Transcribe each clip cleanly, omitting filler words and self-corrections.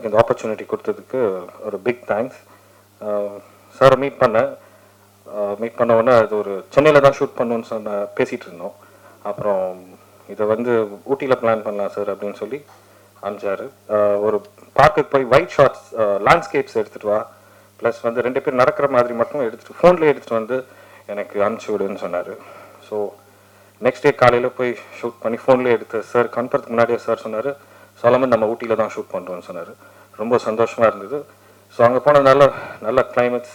எனக்கு இந்த ஆப்பர்ச்சுனிட்டி கொடுத்ததுக்கு ஒரு பிக் தேங்க்ஸ். சாரை மீட் பண்ண உடனே அது ஒரு சென்னையில் தான் ஷூட் பண்ணணுன்னு பேசிகிட்டு இருந்தோம். அப்புறம் இதை வந்து ஊட்டியில் பிளான் பண்ணலாம் சார் அப்படின்னு சொல்லி அனுப்பிச்சாரு. ஒரு பார்க்குக்கு போய் ஒயிட் ஷார்ட்ஸ் லேண்ட்ஸ்கேப்ஸ் எடுத்துகிட்டு வா, ப்ளஸ் வந்து 2 பேர் நடக்கிற மாதிரி மட்டும் எடுத்துகிட்டு ஃபோன்லேயே எடுத்துகிட்டு வந்து எனக்கு அனுப்பிச்சி விடுன்னு சொன்னார். ஸோ நெக்ஸ்ட் டே காலையில் போய் ஷூட் பண்ணி ஃபோன்லேயே எடுத்து சார் கண்பறதுக்கு முன்னாடியே சார் சொன்னார், சொல்லாமல் நம்ம ஊட்டியில் தான் ஷூட் பண்ணுறோன்னு சொன்னார். ரொம்ப சந்தோஷமாக இருந்தது. ஸோ அங்கே போன நல்ல கிளைமேட்ஸ்,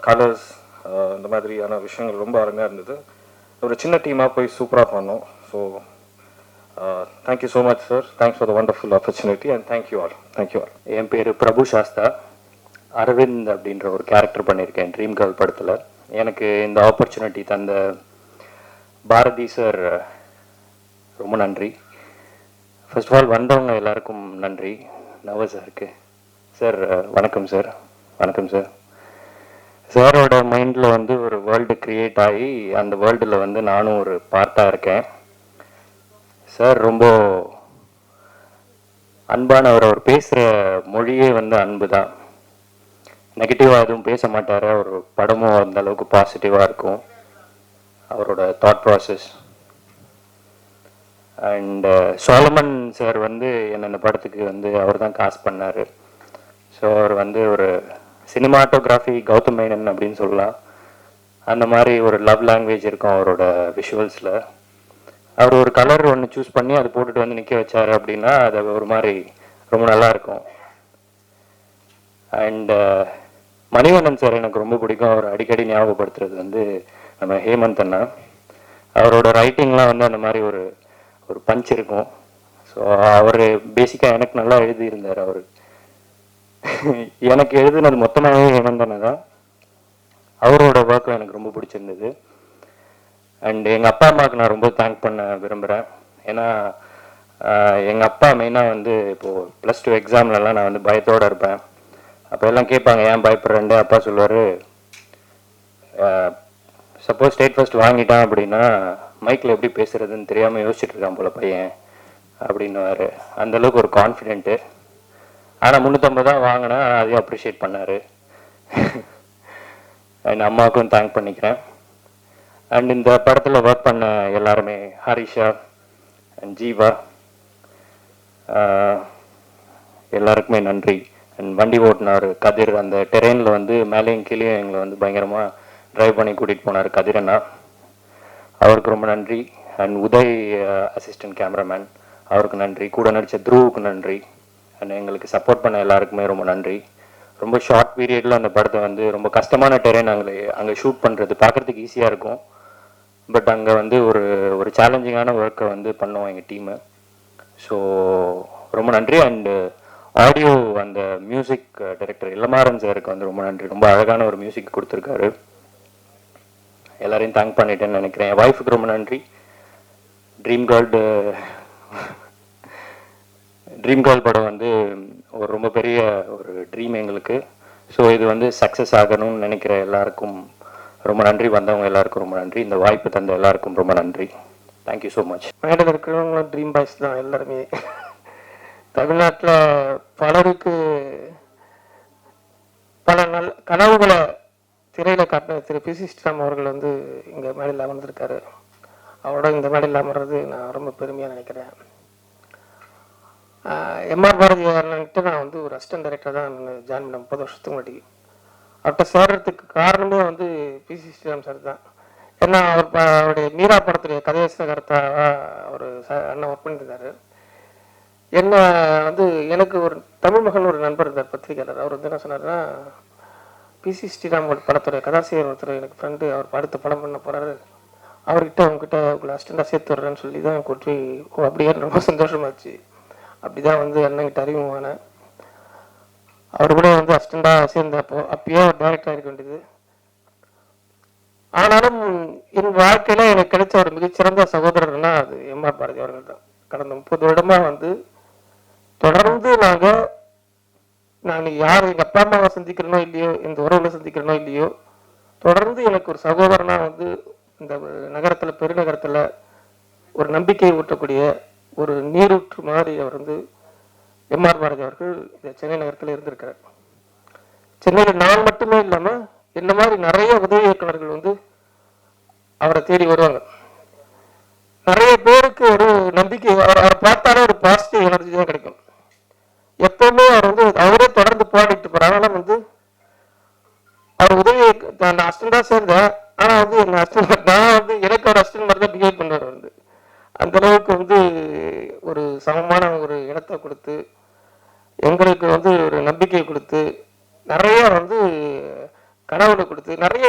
கலர்ஸ், இந்த மாதிரியான விஷயங்கள் ரொம்ப அருமையாக இருந்தது. ஒரு சின்ன டீமாக போய் சூப்பராக பண்ணோம். So thank you so much sir. Thanks for the wonderful opportunity and thank you all. என் பேர் பிரபு சாஸ்தா. அரவிந்த் அப்படின்ற ஒரு கேரக்டர் பண்ணியிருக்கேன் ட்ரீம் கேர்ள் படத்தில். எனக்கு இந்த ஆப்பர்ச்சுனிட்டி தந்த பாரதி சார் ரொம்ப நன்றி. ஃபர்ஸ்ட் ஆஃப் ஆல் வந்தவங்க எல்லாருக்கும் நன்றி. நர்வஸாக இருக்குது சார். வணக்கம் சார். வணக்கம் சார். சாரோட மைண்டில் வந்து ஒரு வேர்ல்டு க்ரியேட் ஆகி அந்த வேர்ல்டில் வந்து நானும் ஒரு பார்ட்டாக இருக்கேன். சார் ரொம்ப அன்பானவர். அவர் பேசுகிற மொழியே வந்து அன்பு தான். நெகட்டிவாக எதுவும் பேச மாட்டார். அவர் படமும் அந்த அளவுக்கு பாசிட்டிவாக இருக்கும் அவரோட thought process. And Solomon sir வந்து என்ன இந்த படத்துக்கு வந்து அவர் தான் காஸ்ட் பண்ணார். ஸோ அவர் வந்து ஒரு சினிமாட்டோகிராஃபி கௌதம் மேனன் அப்படின்னு சொல்லலாம். அந்த மாதிரி ஒரு லவ் லாங்குவேஜ் இருக்கும் அவரோட விஷுவல்ஸில். அவர் ஒரு கலர் ஒன்று சூஸ் பண்ணி அதை போட்டுட்டு வந்து நிற்க வச்சார் அப்படின்னா அது ஒரு மாதிரி ரொம்ப நல்லாயிருக்கும். அண்டு மணிவண்ணன் சார் எனக்கு ரொம்ப பிடிக்கும். அவர் அடிக்கடி ஞாபகப்படுத்துறது வந்து நம்ம ஹேமந்த் அண்ணா. அவரோட ரைட்டிங்லாம் வந்து அந்த மாதிரி ஒரு ஒரு பஞ்ச் இருக்கும். ஸோ அவர் பேசிக்காக எனக்கு நல்லா எழுதியிருந்தார். அவர் எனக்கு எழுதுனது மொத்தமாகவே ஹேமந்த் அண்ணா தான். அவரோட ஒர்க்கும் எனக்கு ரொம்ப பிடிச்சிருந்தது. அண்டு எங்கள் அப்பா அம்மாவுக்கு நான் ரொம்ப தேங்க் பண்ண விரும்புகிறேன். ஏன்னா எங்கள் அப்பா மெயினாக வந்து இப்போது +2 எக்ஸாம்லலாம் நான் வந்து பயத்தோடு இருப்பேன். அப்போ எல்லாம் கேட்பாங்க ஏன் பயப்படுறேன்ட்டு. அப்பா சொல்லுவார், சப்போஸ் ஸ்டேட் ஃபர்ஸ்ட் வாங்கிட்டான் அப்படின்னா மைக்கில் எப்படி பேசுகிறதுன்னு தெரியாமல் யோசிச்சுட்டு இருக்கான் போல பையன் அப்படின்னுவார். அந்தளவுக்கு ஒரு கான்ஃபிடென்ட்டு. ஆனால் 350 தான் வாங்கினேன். அதையும் அப்ரிஷியேட் பண்ணார். அண்ட் அம்மாவுக்கும் தேங்க் பண்ணிக்கிறேன். அண்ட் இந்த படத்தில் ஒர்க் பண்ண எல்லாருமே, ஹரிஷா அண்ட் ஜீவா, எல்லாருக்குமே நன்றி. அண்ட் வண்டி ஓட்டினார் கதிர். அந்த டெரெயினில் வந்து மேலேயும் கீழே எங்களை வந்து பயங்கரமாக ட்ரைவ் பண்ணி கூட்டிகிட்டு போனார் கதிரண்ணா. அவருக்கு ரொம்ப நன்றி. அண்ட் உதய் அசிஸ்டன்ட் கேமராமேன், அவருக்கு நன்றி. கூட நடித்த த்ருவுக்கு நன்றி. அண்ட் எங்களுக்கு சப்போர்ட் பண்ண எல்லாருக்குமே ரொம்ப நன்றி. ரொம்ப ஷார்ட் பீரியடில் அந்த படத்தை வந்து ரொம்ப கஷ்டமான டெரெயின் அங்கே ஷூட் பண்ணுறது பார்க்குறதுக்கு ஈஸியாக இருக்கும். பட் அங்கே வந்து ஒரு சேலஞ்சிங்கான ஒர்க்கை வந்து பண்ணோம் எங்கள் டீமு. ஸோ ரொம்ப நன்றி. அண்டு ஆடியோ அந்த மியூசிக் டைரக்டர் இளமாறன் சாருக்கு வந்து ரொம்ப நன்றி. ரொம்ப அழகான ஒரு மியூசிக் கொடுத்துருக்காரு. எல்லாரையும் தேங்க் பண்ணிட்டேன்னு நினைக்கிறேன். என் ஒய்ஃபுக்கு ரொம்ப நன்றி. ட்ரீம் கேர்ள் படம் வந்து ஒரு ரொம்ப பெரிய ஒரு ட்ரீம் எங்களுக்கு. ஸோ இது வந்து சக்ஸஸ் ஆகணும்னு நினைக்கிற எல்லாருக்கும் ரொம்ப நன்றி. வந்தவங்க எல்லாருக்கும் ரொம்ப நன்றி. இந்த வாய்ப்பு தந்த எல்லாருக்கும் ரொம்ப நன்றி. Thank you so much. மேடையில் இருக்கிறவங்க ட்ரீம் பாய்ஸ் தான் எல்லாருமே. தமிழ்நாட்டில் பலருக்கு பல நல்ல கனவுகளை திரையில் காட்டின திரு பி.சி. ஸ்ரீராம் அவர்கள் வந்து இங்கே மேடையில் அமர்ந்திருக்காரு. அவரோட இந்த மேடையில் அமர்றது நான் ரொம்ப பெருமையாக நினைக்கிறேன். எம்ஆர் பாரதியார்கிட்ட நான் வந்து ஒரு அசிஸ்டன்ட் டைரக்டர் தான் ஜாயின் பண்ண 30 வருஷத்துக்கு முன்னாடி. அவர்கிட்ட சேர்றதுக்கு காரணமே வந்து பி.சி. ஸ்ரீராம் சார் தான். ஏன்னா அவருடைய மீரா படத்துடைய கதையசகர்த்தாக அவர் அண்ணன் ஒர்க் பண்ணியிருந்தார். என்ன வந்து எனக்கு ஒரு தமிழ் மகன் ஒரு நண்பர் இருந்தார், பத்திரிகையாளர். அவர் வந்து என்ன சொன்னார்னா, பி.சி. ஸ்ரீராம் படத்துடைய கதாசிரியர் ஒருத்தர் எனக்கு ஃப்ரெண்டு, அவர் அடுத்த படம் பண்ண போகிறாரு, அவர்கிட்ட உங்ககிட்ட உங்களை அசிஸ்டண்டாக சேர்த்து வர்றேன்னு சொல்லி தான் கூட்டி. அப்படியே ரொம்ப சந்தோஷமாச்சு. அப்படி தான் வந்து அண்ணங்கிட்ட அறிமுகமானேன். அவர் கூட வந்து அசிஸ்டண்டாக சேர்ந்தப்போ அப்பயே ஒரு டைரக்டராக இருக்க வேண்டியது. ஆனாலும் என் வாழ்க்கையில எனக்கு கிடைச்ச ஒரு மிகச்சிறந்த சகோதரர்னா அது எம்ஆர் பாரதி அவர்கள் தான். கடந்த 30 வருடமா வந்து தொடர்ந்து நான் யார் எங்கள் அப்பா அம்மாவை சந்திக்கிறனோ இல்லையோ, இந்த உறவுல சந்திக்கிறனோ இல்லையோ, தொடர்ந்து எனக்கு ஒரு சகோதரனா வந்து இந்த நகரத்தில், பெருநகரத்தில் ஒரு நம்பிக்கையை ஊட்டக்கூடிய ஒரு நீரூற்று மாதிரி அவர் வந்து எம்ஆர் பாரதி அவர்கள் இந்த சென்னை நகரத்தில் இருந்திருக்கிறார். சென்னையில் நான் மட்டுமே இல்லாமல் என்ன மாதிரி நிறைய உதவி இயக்குநர்கள் வந்து அவரை தேடி வருவாங்க. நிறைய பேருக்கு ஒரு நம்பிக்கை, அவரை பார்த்தாலே ஒரு பாசிட்டிவ் எனர்ஜி தான் கிடைக்கும். எப்பவுமே அவர் வந்து அவரே தொடர்ந்து போராடிட்டு போறாரு. அதனால வந்து அவர் உதவி நான் அஸ்டன் தான் சேர்ந்தேன். ஆனால் வந்து என்ன அஸ்டன் நான் வந்து எனக்கு ஒரு அஸ்டன் மாதிரி தான் பிஹேவ் பண்ணுவார். வந்து அந்த அளவுக்கு வந்து ஒரு சமமான ஒரு இடத்தை கொடுத்து எங்களுக்கு வந்து ஒரு நம்பிக்கை கொடுத்து நிறைய வந்து கனவுல கொடுத்து நிறைய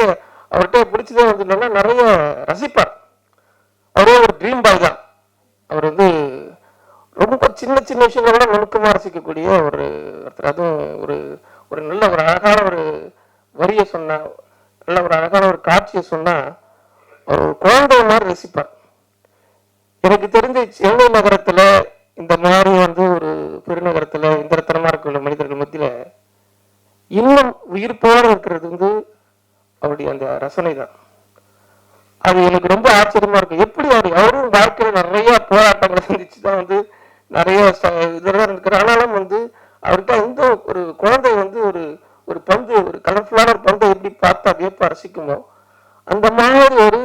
அவர்கிட்ட பிடிச்சதே வந்து என்னன்னா நிறைய ரசிப்பார். அவரே ஒரு ட்ரீம் பாய் தான். அவர் வந்து ரொம்ப சின்ன சின்ன விஷயங்களோட நுணுக்கமாக ரசிக்கக்கூடிய ஒரு ஒருத்தர். அதுவும் ஒரு ஒரு நல்ல ஒரு அழகான ஒரு வரியை சொன்னா, நல்ல ஒரு அழகான ஒரு காட்சியை சொன்னா அவர் ஒரு குழந்தை மாதிரி ரசிப்பார். எனக்கு தெரிஞ்ச சென்னை நகரத்துல இந்த மாதிரி வந்து ஒரு பெருநகரத்துல இந்த தரமா இருக்கிற மனிதர்கள் மத்தியில இன்னும் உயிர்ப்போட இருக்கிறது வந்து அவருடைய அந்த ரசனை தான். அது எனக்கு ரொம்ப ஆச்சரியமா இருக்கு. எப்படி அவரும் வாழ்க்கையில நிறைய போராட்டங்களை சந்திச்சு தான் வந்து நிறைய இதெல்லாம் இருக்கிறார். ஆனாலும் வந்து அவர்கிட்ட எந்த ஒரு குழந்தை வந்து ஒரு ஒரு பந்து, ஒரு கலர்ஃபுல்லான ஒரு பந்தை எப்படி பார்த்தா வியப்பா ரசிக்குமோ அந்த மாதிரி ஒரு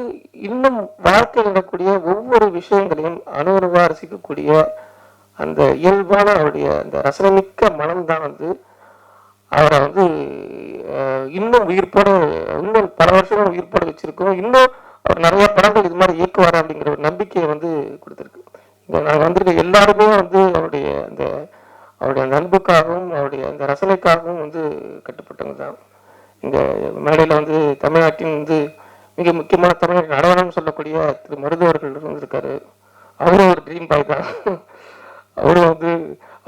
இன்னும் வாழ்க்கையில் நடக்கூடிய ஒவ்வொரு விஷயங்களையும் அணுவா ரசிக்கக்கூடிய அந்த இயல்பான அவருடைய அந்த ரசனமிக்க மனம்தான் வந்து அவரை வந்து இன்னும் உயிர்ப்போட இன்னும் பல வருஷங்களும் உயிர்ப்போட வச்சிருக்கோம். இன்னும் அவர் நிறைய படங்கள் இது மாதிரி இயக்குவார் அப்படிங்கிற ஒரு நம்பிக்கையை வந்து கொடுத்துருக்கு. இங்கே நாங்கள் வந்திருக்க எல்லாருமே வந்து அவருடைய அந்த அன்புக்காகவும் அவருடைய அந்த ரசனைக்காகவும் வந்து கட்டுப்பட்டவங்க தான். இங்கே மேடையில் வந்து தமிழ்நாட்டின் வந்து மிக முக்கியமான தமிழ்நாட்டின் அடையாளம் சொல்லக்கூடிய திரு மருதுவர்கள் வந்திருக்காரு. அவரும் ஒரு ட்ரீம் பாய் தான். அவரும் வந்து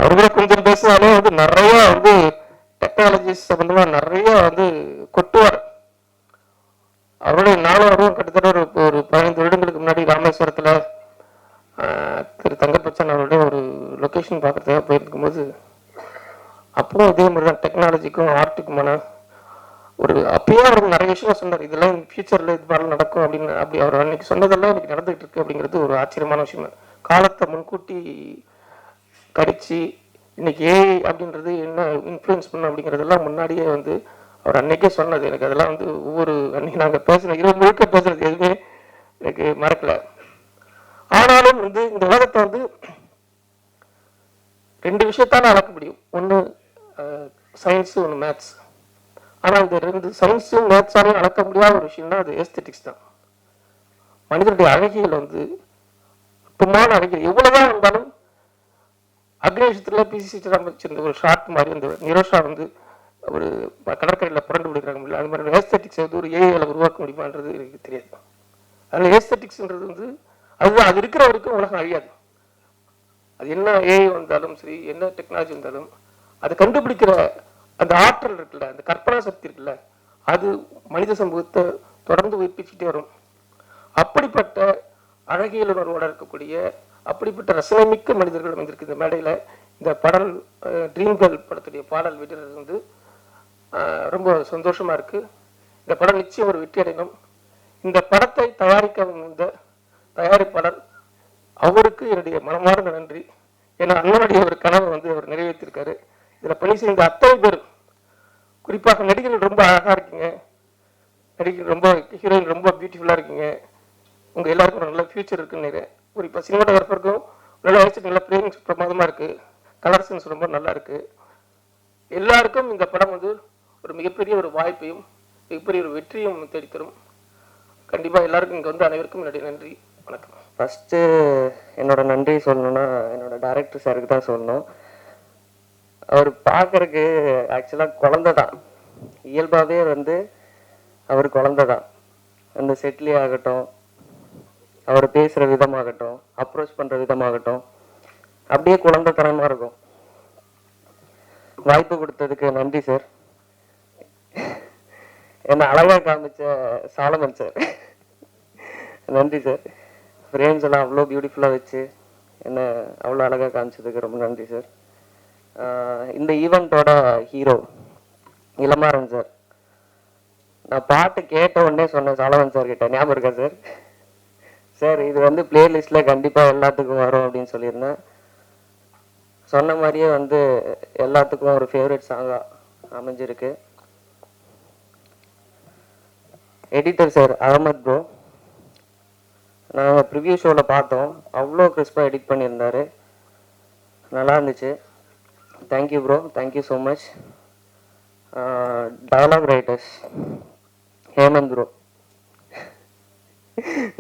அவர்களே கொஞ்சம் பேசினாலே வந்து நிறைய வந்து டெக்னாலஜிஸ் சம்பந்தமா நிறைய வந்து கொட்டுவார். அவருடைய நானும் அவரும் கிட்டத்தட்ட ஒரு 15 வருடங்களுக்கு முன்னாடி ராமேஸ்வரத்துல திரு தங்கப்பச்சன் அவருடைய ஒரு லொக்கேஷன் பார்க்கறதுக்காக போயிருக்கும் போது அப்பவும் இதே மாதிரி தான் டெக்னாலஜிக்கும் ஆர்ட்டுக்குமான ஒரு அப்பயே அவர் நிறைய விஷயம் சொன்னார். இதெல்லாம் ஃபியூச்சர்ல இது மாதிரி நடக்கும் அப்படின்னு. அப்படி அவர் அன்னைக்கு சொன்னதெல்லாம் இன்னைக்கு நடந்துகிட்டு இருக்கு அப்படிங்கிறது ஒரு ஆச்சரியமான விஷயம். காலத்தை முன்கூட்டி கடிச்சு இன்னைக்கு ஏஐ அப்படின்றது என்ன இன்ஃப்ளூயன்ஸ் பண்ணும் அப்படிங்கிறதெல்லாம் முன்னாடியே வந்து அவர் அன்னைக்கே சொன்னது. எனக்கு அதெல்லாம் வந்து ஒவ்வொரு அன்னைக்கு நாங்கள் பேசின 20 முழுக்க பேசுறது எதுவுமே எனக்கு மறக்கல. ஆனாலும் வந்து இந்த உலகத்தை வந்து 2 விஷயத்தான அளக்க முடியும். ஒன்று சயின்ஸு, ஒன்று மேத்ஸ். ஆனால் இந்த 2 சயின்ஸும் மேத்ஸாலையும் அளக்க முடியாத ஒரு விஷயம்னா அது எஸ்தெட்டிக்ஸ் தான். மனிதனுடைய அழகியல் வந்து சுத்தமான அழகியல் எவ்வளவுதான் இருந்தாலும் அக்னேஷத்துல பிசி வச்சிருந்த ஒரு ஷார்ட் மாதிரி அந்த நிரோஷா வந்து ஒரு கடற்கரையில் புரண்டு பிடிக்கிறாங்க. அது மாதிரி ஏஸ்தட்டிக்ஸ் வந்து ஒரு ஏஐல உருவாக்க முடியுமான்றது எனக்கு தெரியாது. அதில் ஏஸ்தட்டிக்ஸ்ன்றது வந்து அதுதான், அது இருக்கிற வரைக்கும் உலகம் அழியாது. அது என்ன ஏஐ வந்தாலும் சரி, என்ன டெக்னாலஜி வந்தாலும் அதை கண்டுபிடிக்கிற அந்த ஆற்றல் இருக்குல்ல, அந்த கற்பனா சக்தி இருக்குல்ல, அது மனித சமூகத்தை தொடர்ந்து உயிர்ப்பிச்சுட்டே வரும். அப்படிப்பட்ட அழகியல் உணர்வோட இருக்கக்கூடிய அப்படிப்பட்ட ரசனமிக்க மனிதர்கள் வந்திருக்கு இந்த மேடையில். இந்த பாடல் ட்ரீம் கேர்ள் படத்துடைய பாடல் விடுறது வந்து ரொம்ப சந்தோஷமா இருக்கு. இந்த படம் நிச்சயம் ஒரு வெற்றி அடையணும். இந்த படத்தை தயாரிக்க வந்த தயாரிப்பாளர் அவருக்கு என்னுடைய மனமார்ந்த நன்றி. ஏன்னா அண்ணனுடைய ஒரு கனவை வந்து அவர் நிறைவேற்றிருக்காரு. இதில் பணி செய்த அத்தனை பேர், குறிப்பாக நடிகர்கள் ரொம்ப அழகா இருக்கீங்க, நடிகர் ரொம்ப ஹீரோயின் ரொம்ப பியூட்டிஃபுல்லாக இருக்கீங்க. உங்கள் எல்லாருக்கும் ஒரு நல்ல ஃபியூச்சர் இருக்குன்னு நினைக்கிறேன். ஒரு இப்போ சினிமாட்டோகிராஃபருக்கும் நல்லா வச்சுட்டு நல்ல பிளேயிங் பிரமாதமாக இருக்குது, கலர் சென்ஸ் ரொம்ப நல்லா இருக்குது. எல்லாருக்கும் இந்த படம் வந்து ஒரு மிகப்பெரிய ஒரு வாய்ப்பையும் மிகப்பெரிய ஒரு வெற்றியும் தேடித்தரும். கண்டிப்பாக எல்லாருக்கும் இங்கே வந்து அனைவருக்கும் என்னுடைய நன்றி, வணக்கம். ஃபஸ்ட்டு என்னோட நன்றி சொல்லணும்னா என்னோட டைரக்டர் சாருக்கு தான் சொல்லணும். அவர் பார்க்கறதுக்கு ஆக்சுவலாக குழந்தை தான், இயல்பாகவே வந்து அவர் குழந்தை தான். அந்த செட்லி ஆகட்டும், அவர் பேசுகிற விதமாகட்டும், அப்ரோச் பண்ணுற விதமாகட்டும், அப்படியே குழந்தைத்தனமாக இருக்கும். வாய்ப்பு கொடுத்ததுக்கு நன்றி சார். என்னை அழகாக காமிச்ச சாலமன் சார், நன்றி சார். ஃப்ரேம்ஸ் எல்லாம் அவ்வளோ பியூட்டிஃபுல்லாக வச்சு என்னை அவ்வளோ அழகாக காமிச்சதுக்கு ரொம்ப நன்றி சார். இந்த ஈவெண்ட்டோட ஹீரோ இளமாறன் சார், நான் பாட்டு கேட்ட உடனே சொன்னேன் சாலமன் சார் கிட்ட, ஞாபகம் இருக்கா சார்? சார் இது வந்து பிளேலிஸ்ட்டில் கண்டிப்பாக எல்லாத்துக்கும் வரும் அப்படின்னு சொல்லியிருந்தேன். சொன்ன மாதிரியே வந்து எல்லாத்துக்கும் ஒரு ஃபேவரட் சாங்காக அமைஞ்சிருக்கு. எடிட்டர் சார் அகமத் ப்ரோ, நாங்கள் ப்ரிவ்யூ ஷோவில் பார்த்தோம், அவ்வளோ கிறிஸ்பாக எடிட் பண்ணியிருந்தாரு, நல்லா இருந்துச்சு. Thank you bro, thank you so much. Dialogue writers Hemanth bro,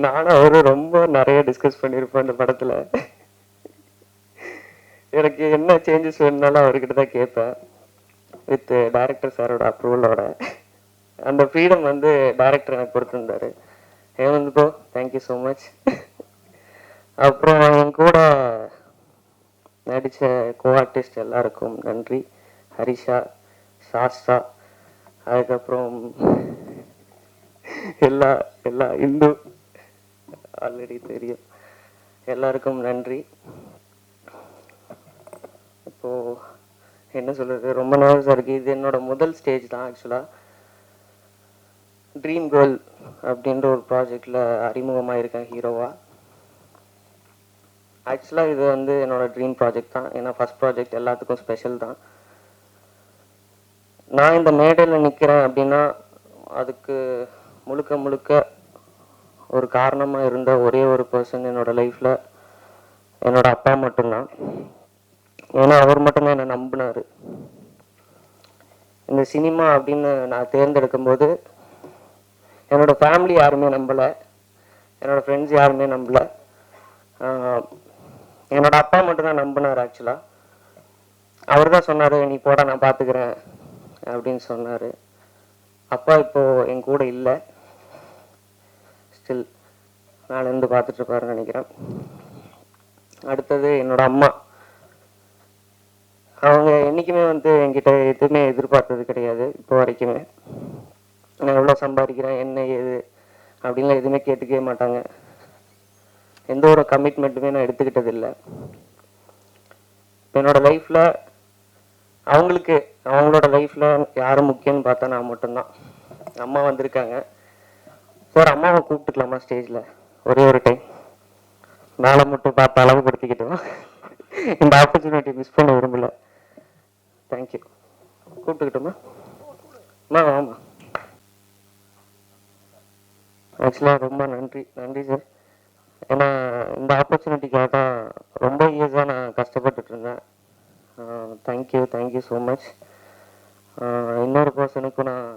நானும் அவரும் ரொம்ப நிறைய டிஸ்கஸ் பண்ணியிருப்போம் இந்த படத்தில். எனக்கு என்ன சேஞ்சஸ் வேணுனாலும் அவர்கிட்ட தான் கேட்பேன், வித் டைரக்டர் சாரோட அப்ரூவலோட. அந்த ஃப்ரீடம் வந்து டைரக்டர் எனக்கு கொடுத்துருந்தாரு. Hemanth bro, thank you so much. அப்புறம் என் கூட நடித்த கோ ஆர்டிஸ்ட் எல்லாருக்கும் நன்றி. ஹரிஷா, சாஸ்தா, அதுக்கப்புறம் எல்லா இந்து ஆல்ரெடி தெரியும், எல்லாருக்கும் நன்றி. இப்போது என்ன சொல்கிறது, ரொம்ப நர்வஸாக இருக்குது. இது என்னோட முதல் ஸ்டேஜ் தான் ஆக்சுவலாக. ட்ரீம் கேர்ள் அப்படின்ற ஒரு ப்ராஜெக்டில் அறிமுகமாக இருக்கேன் ஹீரோவாக. ஆக்சுவலாக இது வந்து என்னோட ட்ரீம் ப்ராஜெக்ட் தான், ஏன்னா ஃபஸ்ட் ப்ராஜெக்ட் எல்லாத்துக்கும் ஸ்பெஷல் தான். நான் இந்த மேடையில் நிற்கிறேன் அப்படின்னா அதுக்கு முழுக்க ஒரு காரணமாக இருந்த ஒரே ஒரு பர்சன் என்னோட லைஃப்பில் என்னோட அப்பா மட்டும்தான். ஏன்னா அவர் மட்டும்தான் என்னை நம்பினார். இந்த சினிமா அப்படின்னு நான் தேர்ந்தெடுக்கும் போது என்னோட ஃபேமிலி யாருமே நம்பலை, என்னோட ஃப்ரெண்ட்ஸ் யாருமே நம்பலை, என்னோட அப்பா மட்டும்தான் நம்பினார். ஆக்சுவலாக அவர் தான் சொன்னார், நீ போட நான் பார்த்துக்கிறேன் அப்படின்னு சொன்னார். அப்பா இப்போது என் கூட இல்லை, ஸ்டில் நாளிலேருந்து பார்த்துட்ருப்பாருன்னு நினைக்கிறேன். அடுத்தது என்னோட அம்மா. அவங்க என்றைக்குமே வந்து என்கிட்ட எதுவுமே எதிர்பார்த்தது கிடையாது இப்போ வரைக்குமே. நான் எவ்வளோ சம்பாதிக்கிறேன் என்ன ஏது அப்படின்லாம் எதுவுமே கேட்டுக்கவே மாட்டாங்க. எந்த ஒரு கமிட்மெண்ட்டுமே நான் எடுத்துக்கிட்டது இல்லை. என்னோட லைஃப்பில் அவங்களோட லைஃப்பில் யாரும் முக்கியம்னு பார்த்தா நான் மட்டும்தான். அம்மா வந்திருக்காங்க சார், அம்மாவை கூப்பிட்டுக்கலாமா ஸ்டேஜில் ஒரே ஒரு டைம்? மேலே மட்டும் பார்த்து அளவுபடுத்திக்கிட்டோம், இந்த ஆப்பர்ச்சுனிட்டி மிஸ் பண்ண விரும்பல. தேங்க்யூ. கூப்பிட்டுக்கிட்டோமா? ஆமாம். ஆக்சுவலாக ரொம்ப நன்றி சார். ஏன்னா இந்த ஆப்பர்ச்சுனிட்டிக்காக தான் ரொம்ப இயர்ஸாக நான் கஷ்டப்பட்டுட்டு இருந்தேன். Thank you so much. இன்னொரு பர்சனுக்கும் நான்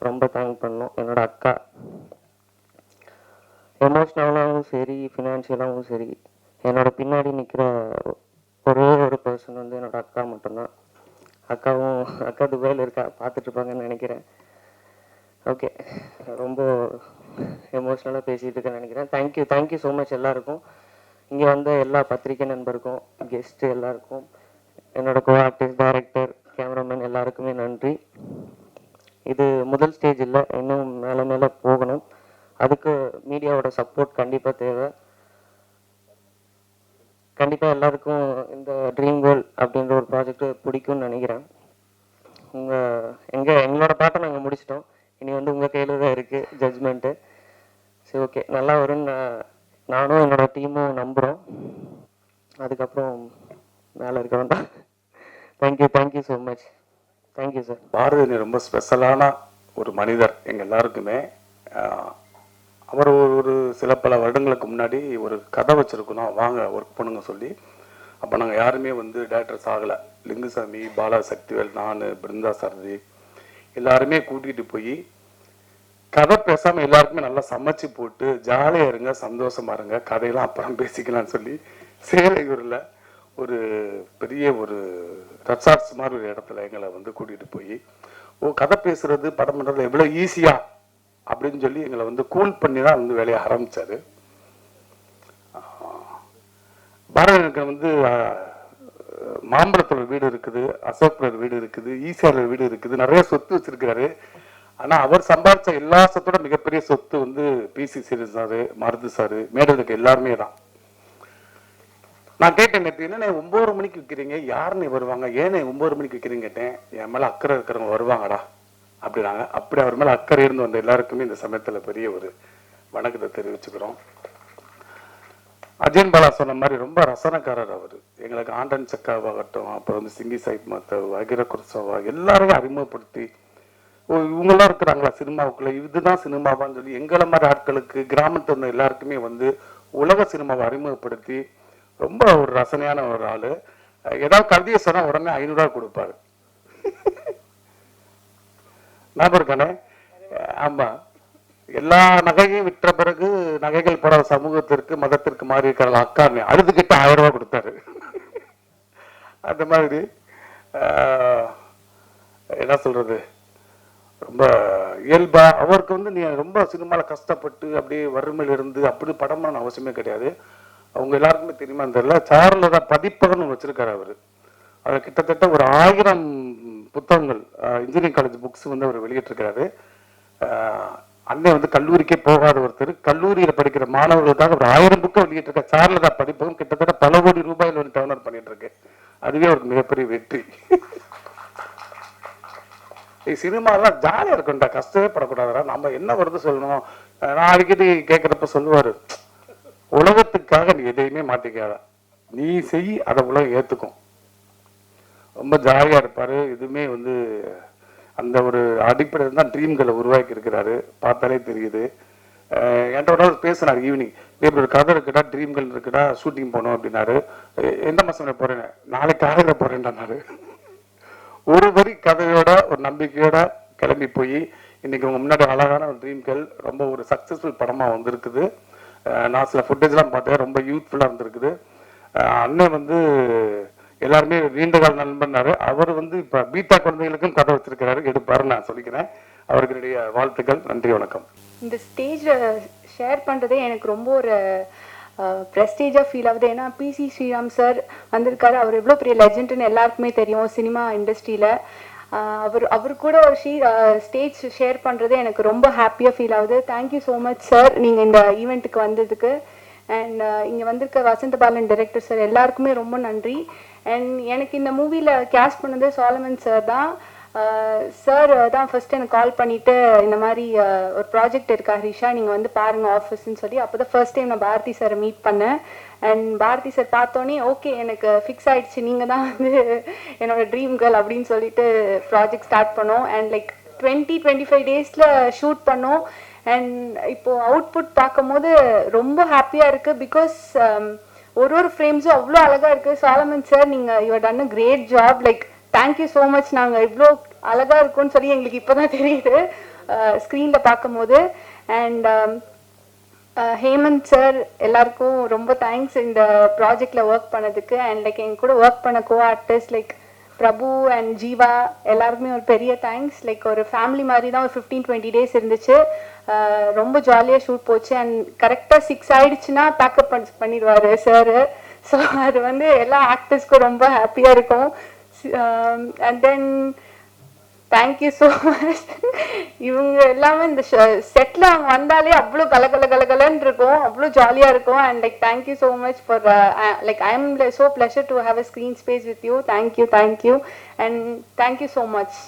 ரொம்ப தேங்க் பண்ணணும், என்னோட அக்கா. எமோஷ்னலாகவும் சரி ஃபினான்ஷியலாகவும் சரி என்னோட பின்னாடி நிற்கிற ஒரே ஒரு பர்சன் வந்து என்னோட அக்கா மட்டும்தான். அக்கா துபாயில் இருக்கா, பார்த்துட்ருப்பாங்கன்னு நினைக்கிறேன். ஓகே, ரொம்ப எமோஷ்னலாக பேசிகிட்டு இருக்கேன்னு நினைக்கிறேன். தேங்க்யூ ஸோ மச் எல்லாருக்கும், இங்கே வந்த எல்லா பத்திரிகை நண்பருக்கும், கெஸ்ட்டு எல்லாருக்கும், என்னோட கோ ஆர்டிஸ்ட், டைரக்டர், கேமராமேன் எல்லாருக்குமே நன்றி. இது முதல் ஸ்டேஜ் இல்லை, இன்னும் மேலே போகணும். அதுக்கு மீடியாவோட சப்போர்ட் கண்டிப்பாக தேவை. கண்டிப்பாக எல்லாருக்கும் இந்த ட்ரீம் கேர்ள் அப்படின்ற ஒரு ப்ராஜெக்ட் பிடிக்கும்னு நினைக்கிறேன். எங்களோட பாட்டை நாங்கள் முடிச்சிட்டோம், இனி வந்து உங்கள் கையில் தான் இருக்குது ஜட்ஜ்மெண்ட்டு. சரி, ஓகே, நல்லா வரும்னு நானும் என்னோட டீமும் நம்புகிறோம். அதுக்கப்புறம் மேலே இருக்க வேண்டாம். Thank you so much. Thank you sir. Bharathi ரொம்ப ஸ்பெஷலான ஒரு மனிதர் எங்கள் எல்லாருக்குமே. அவர் ஒரு சில பல வருடங்களுக்கு முன்னாடி ஒரு கதை வச்சுருக்கணும், வாங்க ஒர்க் பண்ணுங்க சொல்லி. அப்போ நாங்கள் யாருமே வந்து டேரக்டர்ஸ் ஆகலை. லிங்குசாமி, பாலா சக்திவேல், நான், பிருந்தா சாரதி எல்லாருமே கூட்டிகிட்டு போய் கதை பேசாமல் எல்லாருக்குமே நல்லா சமைச்சு போட்டு ஜாலியாக இருங்க, சந்தோஷமா இருங்க, கதையெல்லாம் அப்புறம் பேசிக்கலாம்னு சொல்லி சேலையூரில் ஒரு பெரிய ஒரு ரெசார்ட்ஸ் மாதிரி ஒரு இடத்துல எங்களை வந்து கூட்டிகிட்டு போய் கதை பேசுறது படம் பண்ணுறது எவ்வளோ ஈஸியா அப்படின்னு சொல்லி எங்களை வந்து கூல் பண்ணி தான் வந்து வேலையை ஆரம்பித்தார். பாரதிக்கு வந்து மாம்பழத்தோட வீடு இருக்குது, அசோக்னர் வீடு இருக்குது, ஈசிஆர் வீடு இருக்குது, நிறைய சொத்து வச்சிருக்காரு. ஆனால் அவர் சம்பாதிச்ச எல்லா சொத்தோட மிகப்பெரிய சொத்து வந்து பிசி சீரியஸ் சாரு, மருது சாரு, மேடலுக்கு எல்லாருமே தான். நான் கேட்டேன், நேற்று என்ன 9 மணிக்கு விற்கிறீங்க, யாருன்னு வருவாங்க, ஏன்னு 9 மணிக்கு விற்கிறீங்க கேட்டேன். என் மேலே அக்கறை இருக்கிறவங்க வருவாங்கடா அப்படின்னாங்க. அப்படி அவர் மேலே அக்கறை இருந்து வந்த எல்லாருக்குமே இந்த சமயத்தில் பெரிய ஒரு வணக்கத்தை தெரிவிச்சுக்கிறோம். அஜயன் பாலா சொன்ன மாதிரி ரொம்ப ரசனக்காரர் அவர். எங்களுக்கு ஆண்டன் சக்காவாகட்டும், அப்புறம் வந்து சிங்கி சைத் மத்தவ், அகிர குர்சவா எல்லாரையும் அறிமுகப்படுத்தி இவங்கெல்லாம் இருக்கிறாங்களா சினிமாவுக்குள்ள, இதுதான் சினிமாவான்னு சொல்லி எங்களை மாதிரி ஆட்களுக்கு, கிராமத்து வந்த எல்லாருக்குமே வந்து உலக சினிமாவை அறிமுகப்படுத்தி ரொம்ப ஒரு ரசனையான ஒரு ஆளு. ஏதாவது கவிதையை சொன்னா உடனே 500 ரூபா கொடுப்பாரு. ஞாபகம் இருக்கானே? ஆமா. எல்லா நகையும் விற்ற பிறகு நகைகள் போற சமூகத்திற்கு மதத்திற்கு மாறி இருக்கிற அக்கான்னு அழுதுகிட்ட 1000 ரூபாய் கொடுத்தாரு. அந்த மாதிரி என்ன சொல்றது, ரொம்ப இயல்பா அவருக்கு வந்து நீ ரொம்ப சினிமால கஷ்டப்பட்டு அப்படியே வறுமையில இருந்து அப்படி படம் பண்ண அவசியமே கிடையாது. அவங்க எல்லாருக்குமே தெரியுமா தெரியல, சார்லோட பதிப்பகம்னு வச்சிருக்காரு அவரு. அது கிட்டத்தட்ட ஒரு 1000 புத்தகங்கள் இன்ஜினியரிங் காலேஜ் புக்ஸ் வந்து அவர் வெளியிட்டிருக்காரு. அண்ணன் வந்து கல்லூரிக்கே போகாத ஒருத்தர், கல்லூரியில படிக்கிற மாணவர்களுக்காக ஒரு 1000 புக்கை வெளியிட்டிருக்க சார்லதா பதிப்பகம் கிட்டத்தட்ட பல கோடி ரூபாயில் வந்து டர்ன் ஓவர் பண்ணிட்டு இருக்கு. அதுவே ஒரு மிகப்பெரிய வெற்றி. சினிமாலாம் ஜாலியா இருக்கும்டா, கஷ்டமே படக்கூடாதுடா, நம்ம என்ன வருது சொல்லணும். நான் அடிக்கடி கேட்கிறப்ப சொல்லுவாரு, உலகத்துக்காக நீ எதையுமே மாட்டிக்காத, நீ செய், அதை உலகம் ஏத்துக்கும். ரொம்ப ஜாலியா இருப்பாரு. இதுவுமே வந்து அந்த ஒரு அடிப்படையில் தான் ட்ரீம்களை உருவாக்கி இருக்கிறாரு, பார்த்தாலே தெரியுது. என்கிட்ட பேசினார் ஈவினிங், இப்படி ஒரு கதை இருக்குடா, ட்ரீம்கள் இருக்குடா, ஷூட்டிங் போகணும் அப்படின்னாரு. எந்த மாசம் போறேன், நாளைக்கு காலையில் போறேன்டாரு. ஒரு வரி கதையோட ஒரு நம்பிக்கையோட கிளம்பி போய் இன்னைக்கு உங்க முன்னாடி அழகான ஒரு ட்ரீம்கள் ரொம்ப ஒரு சக்சஸ்ஃபுல் படமா வந்திருக்குது. நான் சில ஃபுட்டேஜ்லாம் பார்த்தேன், ரொம்ப யூத்ஃபுல்லா இருந்திருக்குது. அண்ணன் வந்து எல்லாருமே நீண்ட கால நண்பன்னாரு. அவர் வந்து இப்ப பீட்டா குழந்தைகளுக்கும் கதை வச்சிருக்கிறாரு, எடுப்பாரு நான் சொல்லிக்கிறேன். அவருக்கு என்னுடைய வாழ்த்துக்கள். நன்றி, வணக்கம். இந்த ஸ்டேஜ்ல ஷேர் பண்றதே எனக்கு ரொம்ப ஒரு ப்ரெஸ்டீஜாக ஃபீல் ஆகுது. ஏன்னா பிசி ஸ்ரீராம் சார் வந்திருக்காரு. அவர் எவ்வளோ பெரிய லெஜெண்டுன்னு எல்லாருக்குமே தெரியும் சினிமா இண்டஸ்ட்ரியில். அவர் கூட ஒரு ஸ்டேஜ் ஷேர் பண்ணுறதே எனக்கு ரொம்ப ஹாப்பியாக ஃபீல் ஆகுது. தேங்க்யூ ஸோ மச் சார், நீங்கள் இந்த ஈவெண்ட்டுக்கு வந்ததுக்கு. அண்ட் இங்கே வந்திருக்க வசந்த பாலன் டைரக்டர் சார் எல்லாருக்குமே ரொம்ப நன்றி. அண்ட் எனக்கு இந்த மூவியில் கேஸ்ட் பண்ணது சாலமன் சார் தான். சார் தான் ஃபர்ஸ்ட் எனக்கு கால் பண்ணிவிட்டு இந்த மாதிரி ஒரு ப்ராஜெக்ட் இருக்கா ஹரிஷா, நீங்கள் வந்து பாருங்கள் ஆஃபீஸ்ன்னு சொல்லி. அப்போ தான் ஃபர்ஸ்ட் டைம் நான் பாரதி சாரை மீட் பண்ணேன். அண்ட் பாரதி சார் பார்த்தோன்னே ஓகே எனக்கு ஃபிக்ஸ் ஆகிடுச்சு, நீங்கள் தான் வந்து என்னோடய ட்ரீம் கேர்ள் அப்படின்னு சொல்லிட்டு ப்ராஜெக்ட் ஸ்டார்ட் பண்ணோம். அண்ட் லைக் 20-25 டேஸில் ஷூட் பண்ணோம். அண்ட் இப்போது அவுட்புட் பார்க்கும் போது ரொம்ப ஹாப்பியாக இருக்குது. பிகாஸ் ஒரு ஃப்ரேம்ஸும் அவ்வளோ அழகாக இருக்குது. சாலமன் சார், நீங்கள் you done a great job. Like thank you so much. நாங்கள் இவ்வளோ அழகாக இருக்கும்னு சொல்லி எங்களுக்கு இப்போ தான் தெரியுது ஸ்க்ரீனில் பார்க்கும்போது. அண்ட் ஹேமந்த் சார் எல்லாருக்கும் ரொம்ப தேங்க்ஸ் இந்த ப்ராஜெக்டில் ஒர்க் பண்ணதுக்கு. அண்ட் லைக் எங்க கூட ஒர்க் பண்ண co artist like Prabhu and Jeeva எல்லாருக்குமே ஒரு பெரிய தேங்க்ஸ். லைக் ஒரு ஃபேமிலி மாதிரி தான் ஒரு 15-20 டேஸ் இருந்துச்சு. ரொம்ப ஜாலியாக ஷூட் போச்சு. அண்ட் கரெக்டாக 6 ஆயிடுச்சுன்னா பேக்கப் பண்ணிடுவார் சார். ஸோ அது வந்து எல்லா ஆக்டர்ஸ்க்கும் ரொம்ப ஹாப்பியாக இருக்கும். And then thank you so much. இவங்க எல்லாமே இந்த செட்டில் அவங்க வந்தாலே அவ்வளோ கலகலன்னு இருக்கும், அவ்வளோ ஜாலியாக இருக்கும். And like thank you so much for like I am so pleasure to have a screen space with you. Thank you and thank you so much.